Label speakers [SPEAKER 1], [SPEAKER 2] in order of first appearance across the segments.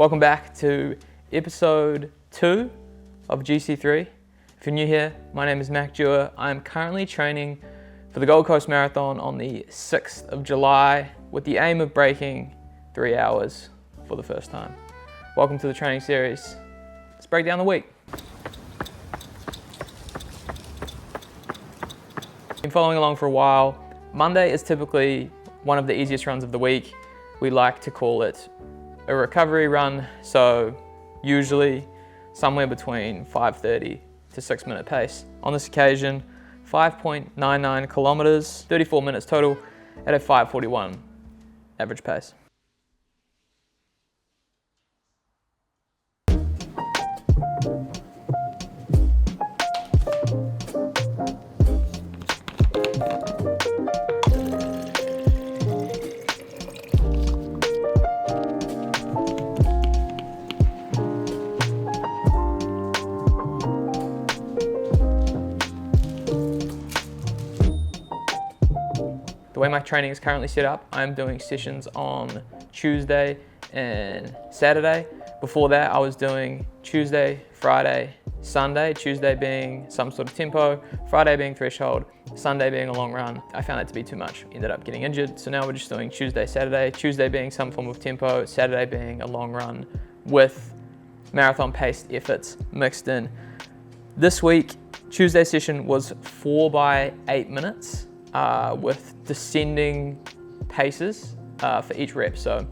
[SPEAKER 1] Welcome back to episode 2 of GC3. If you're new here, my name is Mack. I'm currently training for the Coast Marathon on the 6th of July with the aim of breaking 3 hours for the first time. Welcome to the training series. Let's break down the week. Been following along for a while. Monday is typically one of the easiest runs of the week. We like to call it a recovery run, so usually somewhere between 5:30 to 6 minute pace. On this occasion, 5.99 kilometers, 34 minutes total at a 5:41 average pace. The way my training is currently set up, I'm doing sessions on Tuesday and Saturday. Before that, I was doing Tuesday, Friday, Sunday, Tuesday being some sort of tempo, Friday being threshold, Sunday being a long run. I found that to be too much, ended up getting injured. So now we're just doing Tuesday, Saturday, Tuesday being some form of tempo, Saturday being a long run with marathon paced efforts mixed in. This week, Tuesday session was 4 by 8 minutes. With descending paces for each rep. So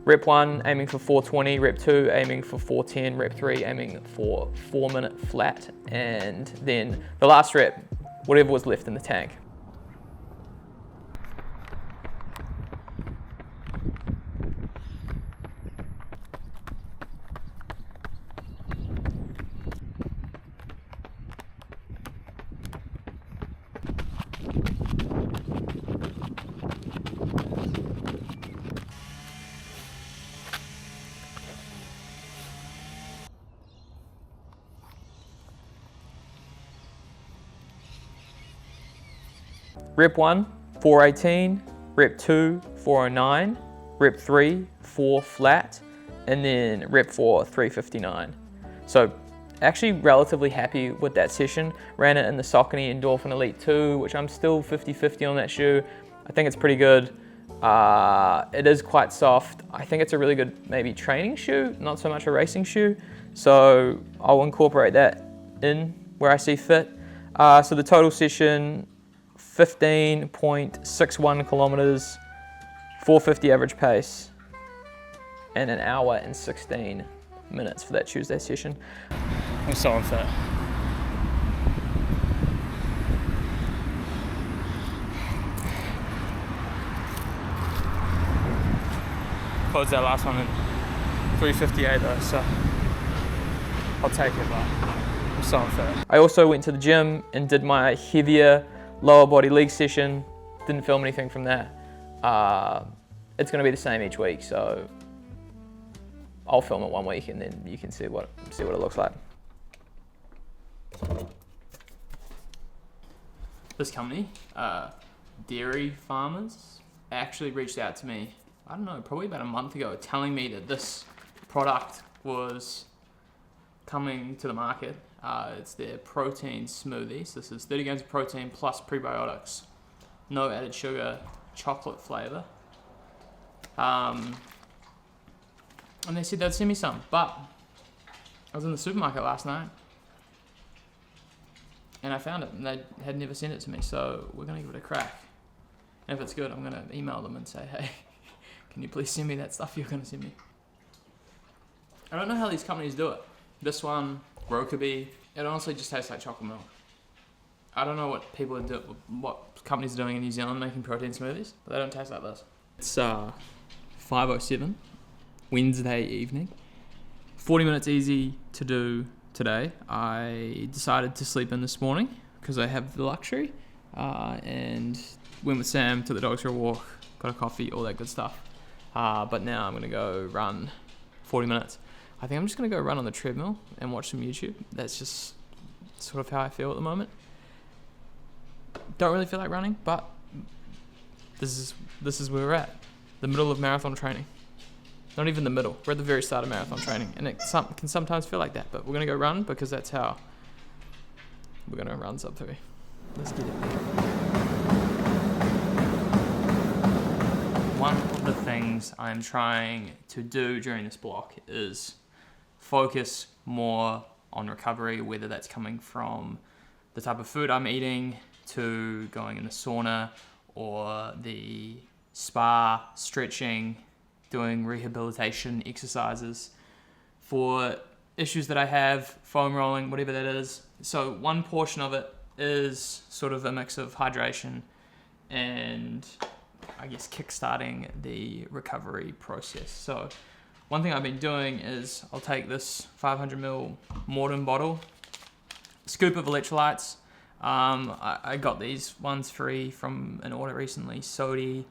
[SPEAKER 1] rep 1 aiming for 4:20, rep 2 aiming for 4:10, rep 3 aiming for 4 minute flat, and then the last rep, whatever was left in the tank. Rep 1, 4:18, rep 2, 4:09, rep 3, 4 flat, and then rep 4, 3:59. So actually relatively happy with that session. Ran it in the Saucony Endorphin Elite 2, which I'm still 50-50 on that shoe. I think it's pretty good. It is quite soft. I think it's a really good maybe training shoe, not so much a racing shoe. So I'll incorporate that in where I see fit. So the total session, 15.61 kilometers, 4:50 average pace, and an hour and 16 minutes for that Tuesday session.
[SPEAKER 2] I'm so unfit. Closed that last one in 3:58 though, so I'll take it, but I'm so unfit.
[SPEAKER 1] I also went to the gym and did my heavier lower body leg session. Didn't film anything from that. It's going to be the same each week, so I'll film it one week and then you can see what it looks like. This company, Dairy Farmers, actually reached out to me, I don't know, probably about a month ago, telling me that this product was coming to the market. It's their protein smoothies. This is 30 grams of protein plus prebiotics, no added sugar, chocolate flavor. And they said they'd send me some, but I was in the supermarket last night and I found it and they had never sent it to me, so we're gonna give it a crack. And if it's good, I'm gonna email them and say, hey, can you please send me that stuff you're gonna send me? I don't know how these companies do it. This one, Rokeby, it honestly just tastes like chocolate milk. I don't know what people are doing, what companies are doing in New Zealand making protein smoothies, but they don't taste like this. It's 5:07, Wednesday evening. 40 minutes easy to do today. I decided to sleep in this morning because I have the luxury, and went with Sam to the dogs for a walk, got a coffee, all that good stuff. But now I'm gonna go run 40 minutes. I think I'm just gonna go run on the treadmill and watch some YouTube. That's just sort of how I feel at the moment. Don't really feel like running, but this is where we're at. The middle of marathon training. Not even the middle. We're at the very start of marathon training, and it can sometimes feel like that. But we're gonna go run because that's how we're gonna run sub 3. Let's get it. One of the things I'm trying to do during this block is focus more on recovery, whether that's coming from the type of food I'm eating to going in the sauna or the spa, stretching, doing rehabilitation exercises for issues that I have, foam rolling, whatever that is. So one portion of it is sort of a mix of hydration and I guess kickstarting the recovery process. So one thing I've been doing is I'll take this 500ml Morton bottle, scoop of electrolytes. I got these ones free from an order recently. Sody,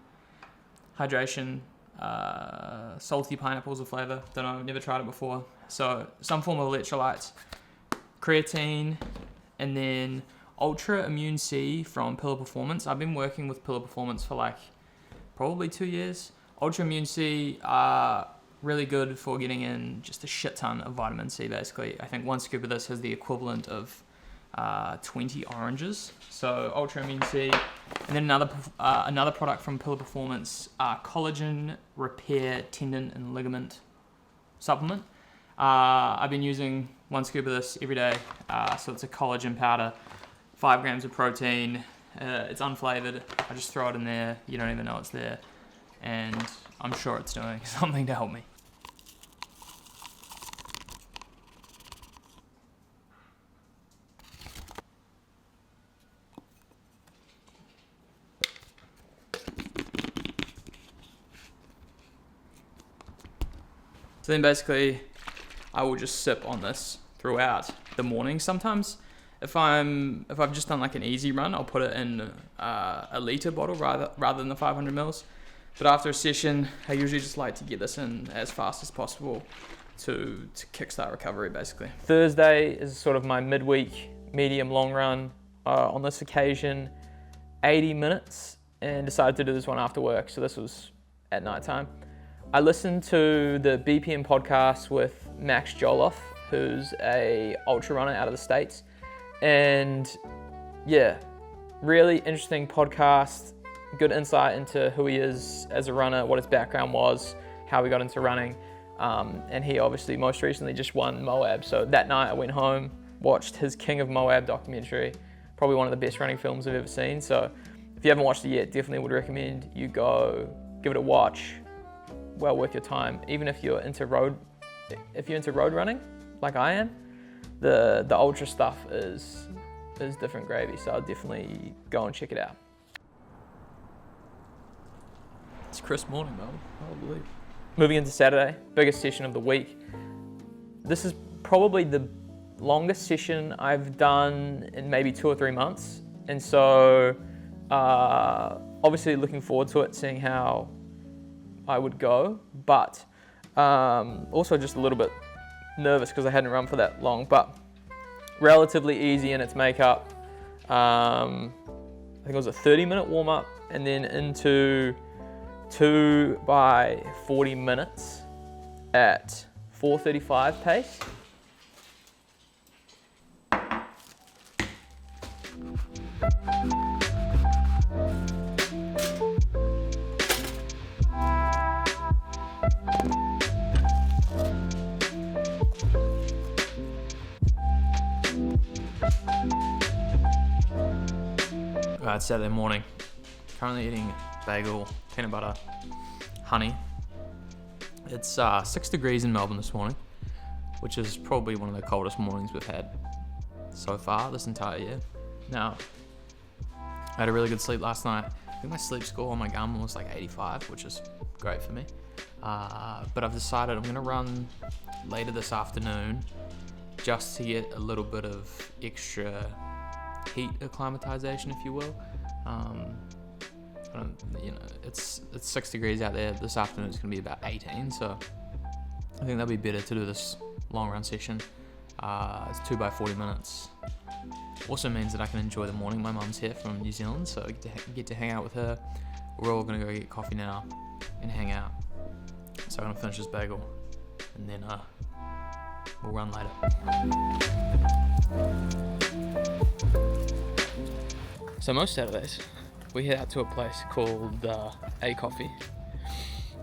[SPEAKER 1] hydration, salty pineapples of flavor. Don't know, never tried it before. So some form of electrolytes, creatine, and then Ultra Immune C from Pillar Performance. I've been working with Pillar Performance for like probably 2 years. Ultra Immune C are really good for getting in just a shit ton of vitamin C, basically. I think one scoop of this has the equivalent of 20 oranges. So Ultra Immune C. And then another product from Pillar Performance, Collagen Repair Tendon and Ligament Supplement. I've been using one scoop of this every day. So it's a collagen powder, 5 grams of protein. It's unflavored. I just throw it in there. You don't even know it's there. And I'm sure it's doing something to help me. So then basically I will just sip on this throughout the morning. Sometimes if I've just done like an easy run, I'll put it in a liter bottle rather than the 500 mils. But after a session, I usually just like to get this in as fast as possible to kickstart recovery, basically. Thursday is sort of my midweek medium long run. On this occasion, 80 minutes, and decided to do this one after work. So this was at nighttime. I listened to the BPM podcast with Max Joloff, who's a ultra runner out of the States. And yeah, really interesting podcast, good insight into who he is as a runner, what his background was, how he got into running. And he obviously most recently just won Moab. So that night I went home, watched his King of Moab documentary, probably one of the best running films I've ever seen. So if you haven't watched it yet, definitely would recommend you go give it a watch. Well worth your time. Even if you're into road running, like I am, the ultra stuff is different gravy. So I'll definitely go and check it out. It's crisp morning, man. I believe. Moving into Saturday, biggest session of the week. This is probably the longest session I've done in maybe 2 or 3 months, and so obviously looking forward to it, seeing how I would go, but also just a little bit nervous because I hadn't run for that long, but relatively easy in its makeup. I think it was a 30-minute warm-up and then into 2 by 40 minutes at 4:35 pace. It's Saturday morning. Currently eating bagel, peanut butter, honey. It's 6 degrees in Melbourne this morning, which is probably one of the coldest mornings we've had so far this entire year. Now, I had a really good sleep last night. I think my sleep score on my Garmin was like 85, which is great for me. But I've decided I'm going to run later this afternoon just to get a little bit of extra heat acclimatization, if you will. It's 6 degrees out there. This afternoon it's going to be about 18, so I think that'll be better to do this long run session. It's 2 by 40 minutes. Also means that I can enjoy the morning. My mum's here from New Zealand, so I get to hang out with her. We're all going to go get coffee now and hang out. So I'm gonna finish this bagel and then we'll run later. So most Saturdays, we head out to a place called A Coffee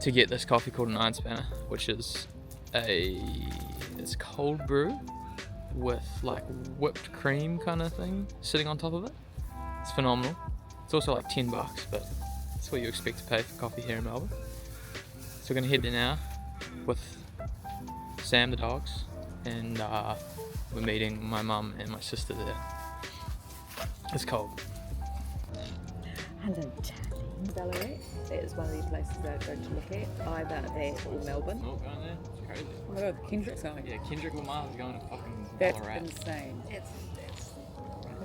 [SPEAKER 1] to get this coffee called an Iron Spanner, which is it's cold brew with like whipped cream kind of thing sitting on top of it. It's phenomenal. It's also like $10, but that's what you expect to pay for coffee here in Melbourne. So we're gonna head there now with Sam the dogs, and we're meeting my mum and my sister there. It's cold.
[SPEAKER 3] Hello, darling. Ballarat is one of these places that I go to look at, either there or Melbourne.
[SPEAKER 1] Oh, going there? It's crazy.
[SPEAKER 3] Oh my god, Kendrick's going.
[SPEAKER 1] Yeah, Kendrick Lamar is going to fucking
[SPEAKER 3] That's
[SPEAKER 1] Ballarat.
[SPEAKER 3] insane.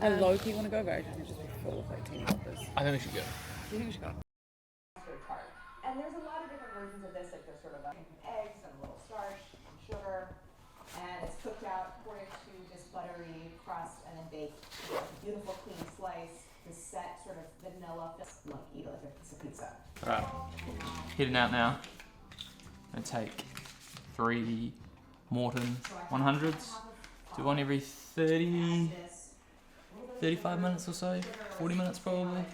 [SPEAKER 3] I low-key want to go, but I just be full of like teeny boppers.
[SPEAKER 1] I think we should go.
[SPEAKER 3] Do you think we should go?
[SPEAKER 4] And there's a lot of different versions of this, like there's sort of eggs and a little starch and sugar, and it's cooked out according to this buttery crust and then baked into a beautiful clean slice. The set sort of vanilla, like eat it like a piece of pizza.
[SPEAKER 1] Right, heading out now. I'm gonna take 3 Morton 100s. Do one every 35 minutes or so, 40 minutes probably.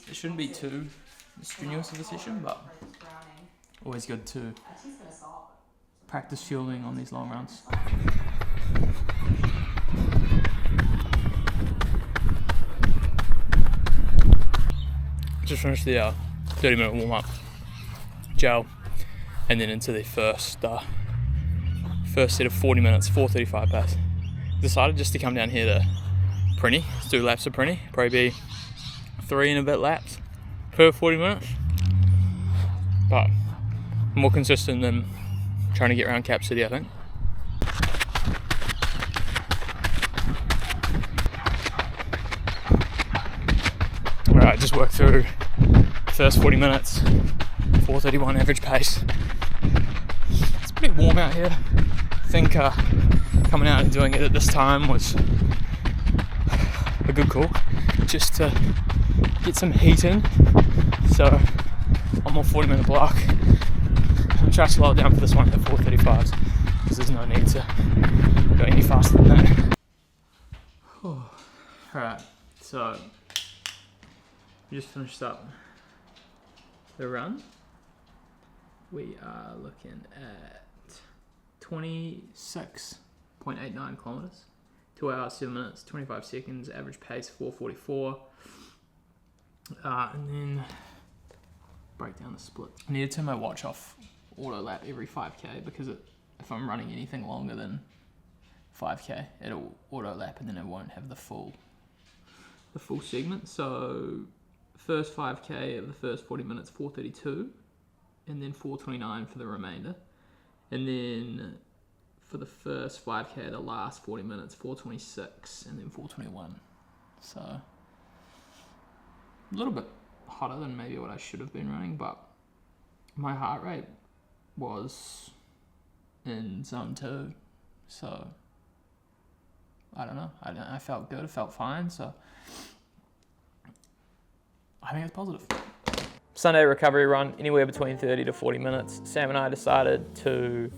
[SPEAKER 1] It shouldn't be too strenuous of a session, but always good to practice fueling on these long runs. Just finished the 30-minute warm-up, gel, and then into the first set of 40 minutes, 4:35 pace. Decided just to come down here to Prinny, let's do laps of Prinny, probably be 3 and a bit laps per 40 minutes, but more consistent than trying to get around Cap City, I think. Alright, just worked through the first 40 minutes, 4:31 average pace. It's pretty warm out here. I think coming out and doing it at this time was a good call, just to get some heat in. So one more 40-minute block. I'm trying to slow it down for this one at 4:35s because there's no need to go any faster than that. Alright, so we just finished up the run. We are looking at 26.89 kilometers, 2 hours, 7 minutes, 25 seconds, average pace 4:44. And then break down the split. I need to turn my watch off auto lap every 5k because if I'm running anything longer than 5k, it'll auto lap and then it won't have the full segment. So first 5k of the first 40 minutes 4:32, and then 4:29 for the remainder, and then for the first 5k the last 40 minutes 4:26 and then 4:21. So a little bit hotter than maybe what I should have been running, but my heart rate was in zone 2, so I don't know, I felt good, I felt fine, so I think it's positive. Sunday recovery run, anywhere between 30 to 40 minutes. Sam and I decided to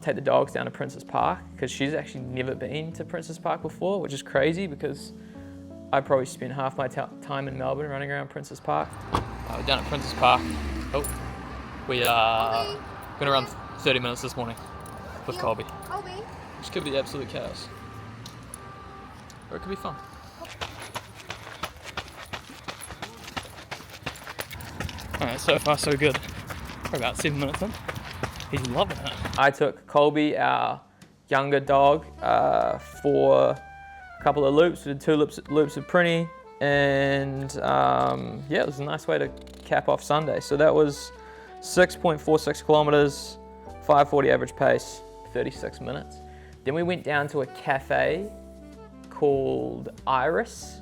[SPEAKER 1] take the dogs down to Princess Park because she's actually never been to Princess Park before, which is crazy because I probably spent half my time in Melbourne running around Princess Park. We're down at Princess Park. Oh, we are going to run 30 minutes this morning with Colby. Which could be absolute chaos. Or it could be fun. Alright, so far so good. We're about 7 minutes in. He's loving it. I took Colby, our younger dog, for a couple of loops. We did 2 loops of Prinny, and yeah, it was a nice way to cap off Sunday. So that was 6.46 kilometers, 5:40 average pace, 36 minutes. Then we went down to a cafe called Iris,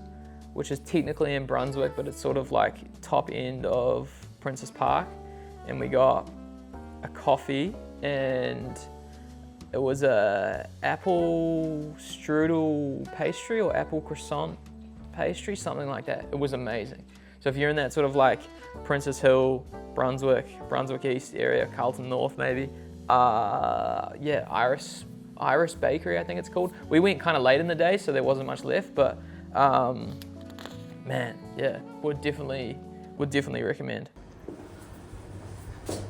[SPEAKER 1] which is technically in Brunswick, but it's sort of like top end of Princess Park. And we got a coffee, and it was a apple strudel pastry or apple croissant pastry, something like that. It was amazing.
[SPEAKER 2] So if you're in that sort of like Princess Hill, Brunswick East area, Carlton North maybe, yeah, Iris Bakery, I think it's called. We went kind of late in the day, so there wasn't much left, but man, yeah, would definitely recommend.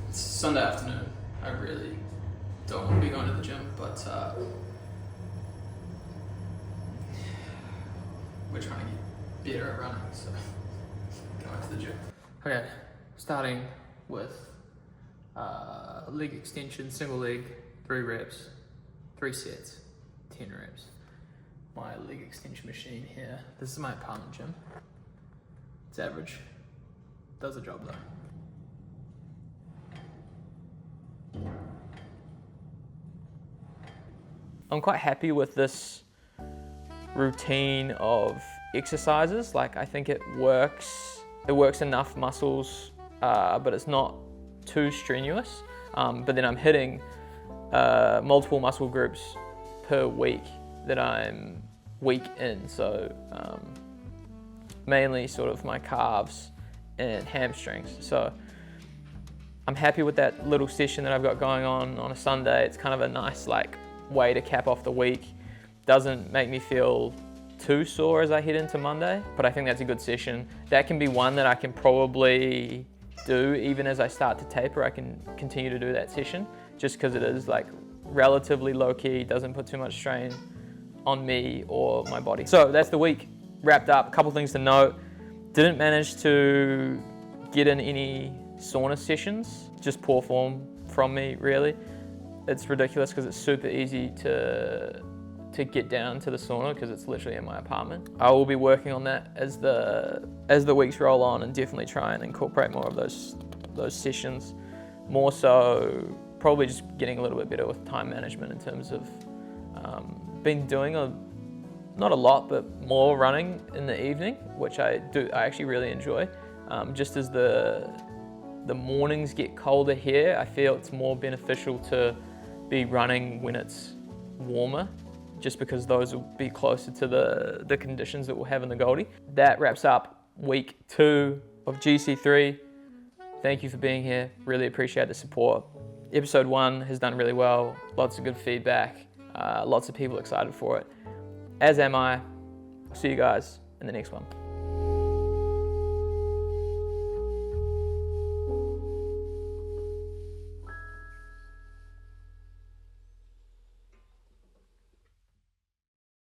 [SPEAKER 1] It's Sunday afternoon. I really don't want to be going to the gym, but we're trying to get better at running, so going to the gym. Okay, starting with leg extension, single leg, 3 reps, 3 sets, 10 reps. My leg extension machine here. This is my apartment gym. It's average. Does the job though.
[SPEAKER 2] I'm quite happy with this routine of exercises. Like, I think it works enough muscles, but it's not too strenuous. But then I'm hitting multiple muscle groups per week that I'm weak in. So mainly sort of my calves and hamstrings. So I'm happy with that little session that I've got going on a Sunday. It's kind of a nice like way to cap off the week. Doesn't make me feel too sore as I head into Monday, but I think that's a good session. That can be one that I can probably do even as I start to taper. I can continue to do that session just because it is like relatively low key, doesn't put too much strain on me or my body. So that's the week wrapped up. A couple things to note. Didn't manage to get in any sauna sessions, just poor form from me really. It's ridiculous because it's super easy to get down to the sauna because it's literally in my apartment. I will be working on that as the weeks roll on and definitely try and incorporate more of those sessions. More so, probably just getting a little bit better with time management in terms of been doing not a lot, but more running in the evening, which I actually really enjoy. Just as the mornings get colder here, I feel it's more beneficial to be running when it's warmer, just because those will be closer to the conditions that we'll have in the Goldie. That wraps up week 2 of GC3. Thank you for being here. Really appreciate the support. Episode 1 has done really well. Lots of good feedback. Lots of people excited for it. As am I. I'll see you guys in the next one.